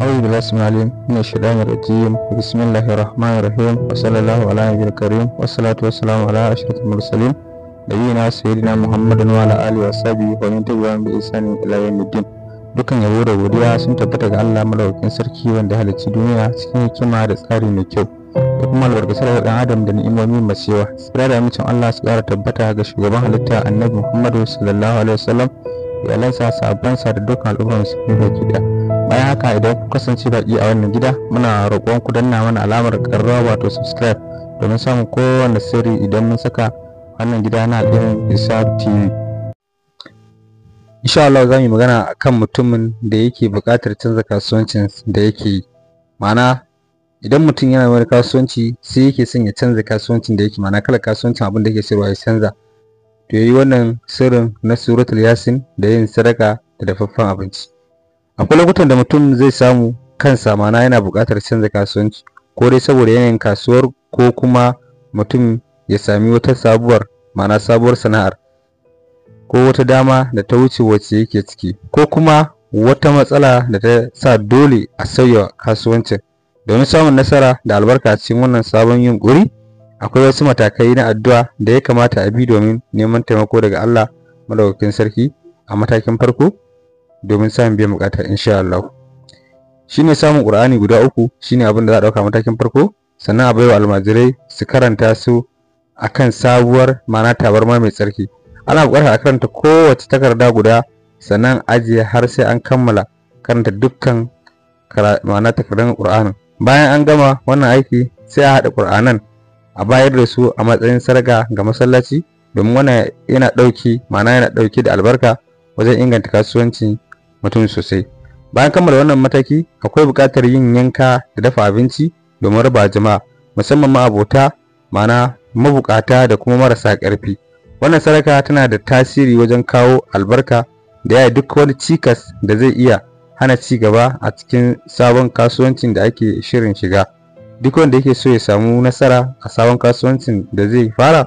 أعوذ بالله السميع العليم من الشيطان الرجيم. بسم الله الرحمن الرحيم وصلى الله على نبينا الكريم والصلاة والسلام على أشرف المرسلين نبينا سيدنا محمد وعلى آله وصحبه ومن تبعهم بإحسان إلى يوم الدين. Dukan yabo da godiya sun tabbata ga Allah madaukakin sarki wanda halicci duniya cikin hikima da tsari mai kyau da kuma albarkacin da dan adam da ni'imomi masu yawa. Tsira da amincin Allah su ƙara tabbata ga shugaban halitta Annabi Muhammadu sallallahu alaihi wasallam, iyalansa, sahabbansa da dukkan al'ummar musulmi baki ɗaya. Bayan haka, idan ku kasance baki a wannan gida, muna roƙon ku danna mana alamar ƙararrawa wato subscribe domin samun kowanne sirri idan mun saka wannan gida na Al-Ilm Ishaq TV. Insha Allah za mu yi magana akan mutumin da yake buƙatar canza kasuwancin da yake yi. Ma'ana idan mutum yana wani kasuwanci sai yake son ya canza kasuwancin da yake, ma'ana kala kasuwancin abin da yake sayarwa ya canza, to yayi wannan sirrin na suratul Yasin da yin sadaka da dafaffen abinci. Akwai lokutan da mutum zai samu kansa ma'ana yana buƙatar canza kasuwanci, ko dai saboda yanayin kasuwar, ko kuma mutum ya sami wata sabuwar sana'ar, ko wata dama da ta wuce wacce yake ciki, ko kuma wata matsala da ta sa dole a sauya kasuwancin. Domin samun nasara da albarka cikin wannan sabon yunƙuri, akwai wasu matakai na addu'a da ya kamata a bi domin neman taimako daga Allah madaukakin sarki a matakin farko domin samun biyan bukata insha Allah. Shine samun Qur'ani guda uku, shine abin da za a dauka matakin farko, sannan a baiwa almajirai su karanta su akan sabuwar ma'ana tabarma mai tsarki. Ana buƙatar a karanta kowace takarda guda, sannan ajiye har sai an kammala karanta dukkan ma'ana takardun Qur'anin. Bayan an gama wannan aiki, sai a haɗa Qur'anan a bayar da su a matsayin sadaka ga masallaci, domin wannan yana ɗauke da albarka wajen inganta kasuwancin mutum sosai. Bayan kammala wannan mataki, akwai buƙatar yin yanka da dafa abinci domin raba jama'a, musamman ma abota, ma'ana mabukata da kuma marasa ƙarfi. Wannan sadaka tana da tasiri wajen kawo albarka da yaya duk wani cikas da zai iya hana ci gaba a cikin sabon kasuwancin da ake shirin shiga. Duk wanda yake so ya samu nasara a sabon kasuwancin da zai fara,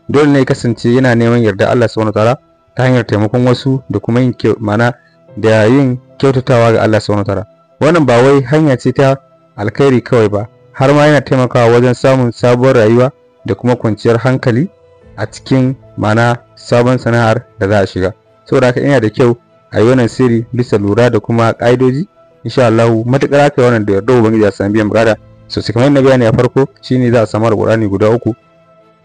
dole ne ya kasance yana neman yarda Allah subhanahu wataala ta hanyar taimakon wasu da kuma yin kyautatawa ga Allah subhanahu wataala. Wannan ba wai hanya ce ta alkhairi kawai ba, har ma yana taimakawa wajen samun sabuwar rayuwa da kuma kwanciyar hankali a cikin sabon sana'ar da za a shiga. Saboda haka yana da kyau a yi wannan sirri bisa lura da kuma ƙa'idoji. Insha Allah matuƙar aka yi wannan da yarda ubangiji ya sami biyan buƙata. Sosai kamar yadda bayani a farko, shine za a samu Qur'ani guda uku,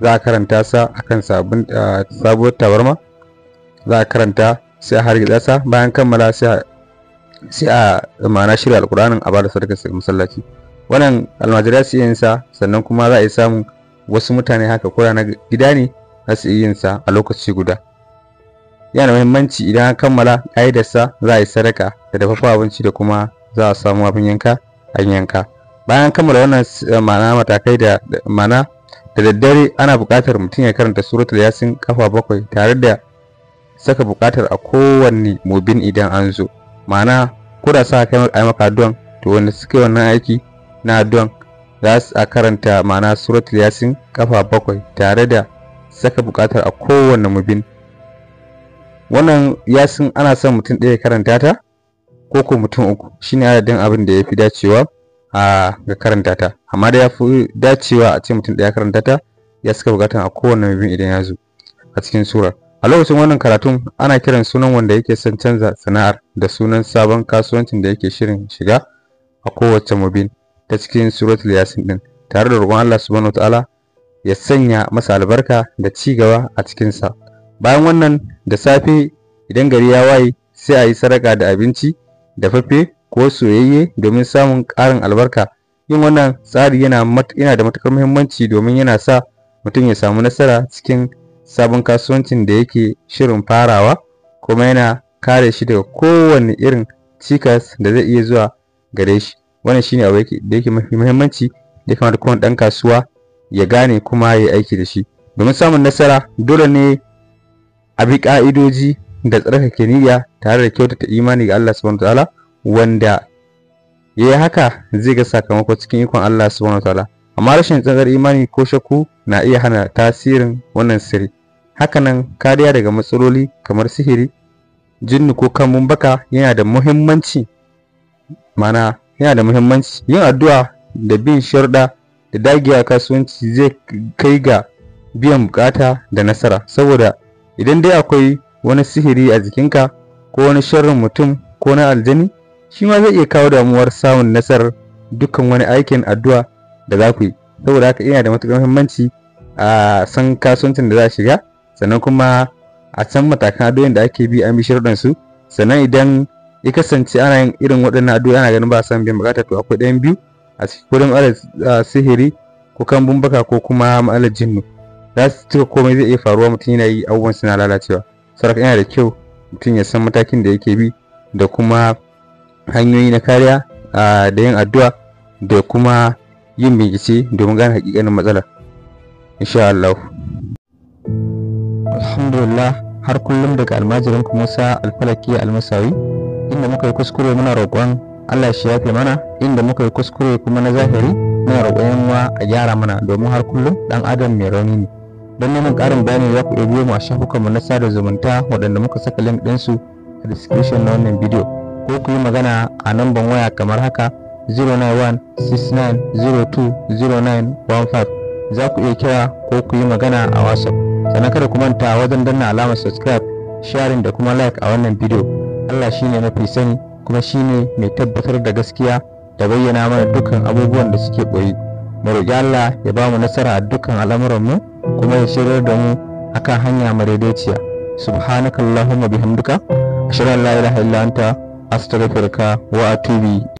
za a karanta sa akan sabuwar tabarma, za a karanta sai a hargitsa sa. Bayan kammala sai a shirya Alƙur'anin a bada sadaka ga masallaci. Wannan almajirai su yin sa, sannan kuma za a yi samun wasu mutane haka ko na gida ne za su iya yin sa a lokaci guda. Yana da muhimmanci idan an kammala ƙa'idarsa, za a yi sadaka da dafaffen abinci da kuma za a samu abin yanka an yanka. Bayan kammala wannan matakai da daddare ana buƙatar mutum ya karanta suratul Yasin kafa 7 tare da saka buƙatar a kowanne mubin idan an zo. Ma'ana ko da sa kai maka addu'an, to wanda suka yi wannan aiki na addu'an za su karanta suratul Yasin kafa 7 tare da saka buƙatar a kowanne mubin. Wannan Yasin ana son mutum ɗaya karanta ta, ko mutum uku, shine adadin abin da ya fi dacewa ga karanta ta. Amma da ya fi dacewa a ce mutum ɗaya karanta ta, ya saka buƙatar a kowanne mubin idan ya zo a cikin surar. A lokacin wannan karatun ana kiran sunan wanda yake son canza sana'ar da sunan sabon kasuwancin da yake shirin shiga a kowace mubin ta cikin suratul Yasin din, tare da roƙon Allah subhanahu wataala ya sanya masa albarka da ci gaba a cikin sa. Bayan wannan, da safe idan gari ya waye, sai a yi sadaka da abinci dafaffe ko soyayye domin samun ƙarin albarka. Yin wannan tsari yana da matuƙar muhimmanci domin yana sa mutum ya samu nasara cikin sabon kasuwancin da yake shirin farawa, kuma yana kare shi daga kowane irin cikas da zai iya zuwa gare shi. Wannan shine abu da yake mafi muhimmanci da ya kamata kowane ɗan kasuwa ya gane kuma ya yi aiki da shi. Domin samun nasara, dole ne a bi ƙa'idoji da tsarkake niyya tare da kyautata imani ga Allah subhanahu wataala. Wanda ya yi haka zai ga sakamako cikin ikon Allah subhanahu wataala. Amma rashin tsantsar imani ko shakku na iya hana tasirin wannan sirri. Hakanan kariya daga matsaloli kamar sihiri, jinni ko kambun baka yana da muhimmanci. Mana yana da muhimmanci. Yin addu'a da bin sharuɗa da dagewa kasuwanci zai kai ga biyan bukata da nasara, saboda idan dai akwai wani sihiri a jikinka ko wani sharrin mutum ko na aljani, shi ma zai iya kawo damuwar samun nasarar dukkan wani aikin addu'a da za ku yi. Saboda haka yana da matuƙar muhimmanci a san kasuwancin da za a shiga, sannan kuma a san matakan addu'o'in da ake bi an bi sharuɗan su. Sannan idan ya kasance ana yin irin waɗannan addu'o'i ana ganin ba a samun biyan bukata, to akwai ɗayan biyu a cikin wurin matsalar sihiri ko kambun baka ko kuma matsalar jinnu. Za su cika komai zai iya faruwa, mutum yana yi abubuwan suna lalacewa. Saboda yana da kyau mutum ya san matakin da yake bi da kuma hanyoyi na kariya da yin addu'a da kuma yin bincike domin gane hakikanin matsalar, insha Allah. Alhamdulillah, har kullum daga almajirinku Musa Alfalaki Almasawi. Inda muka yi kuskure muna roƙon Allah shi yafe mana, inda muka yi kuskure kuma na zahiri muna roƙon yanwa a gyara mana, domin har kullum dan adam mai rauni ne. Don neman ƙarin bayani za ku iya biyo mu a shafukanmu na sada zumunta waɗanda muka saka link ɗinsu a description na wannan bidiyo, ko ku yi magana a namban waya kamar haka 09169020915. za ku iya kira ko ku yi magana a WhatsApp. Sannan kada ku manta wajen danna alamar subscribe, sharing da kuma like a wannan bidiyo. Allah shine mafi sani kuma shine mai tabbatar da gaskiya da bayyana mana dukkan abubuwan da suke ɓoye. Mu roƙi Allah ya ba mu nasara a dukkan al'amuranmu kuma ya shirar da mu akan hanya madaidaiciya. Subhanakallahumma bihamdika ashhadu an la ilaha illa anta astaghfiruka wa atubu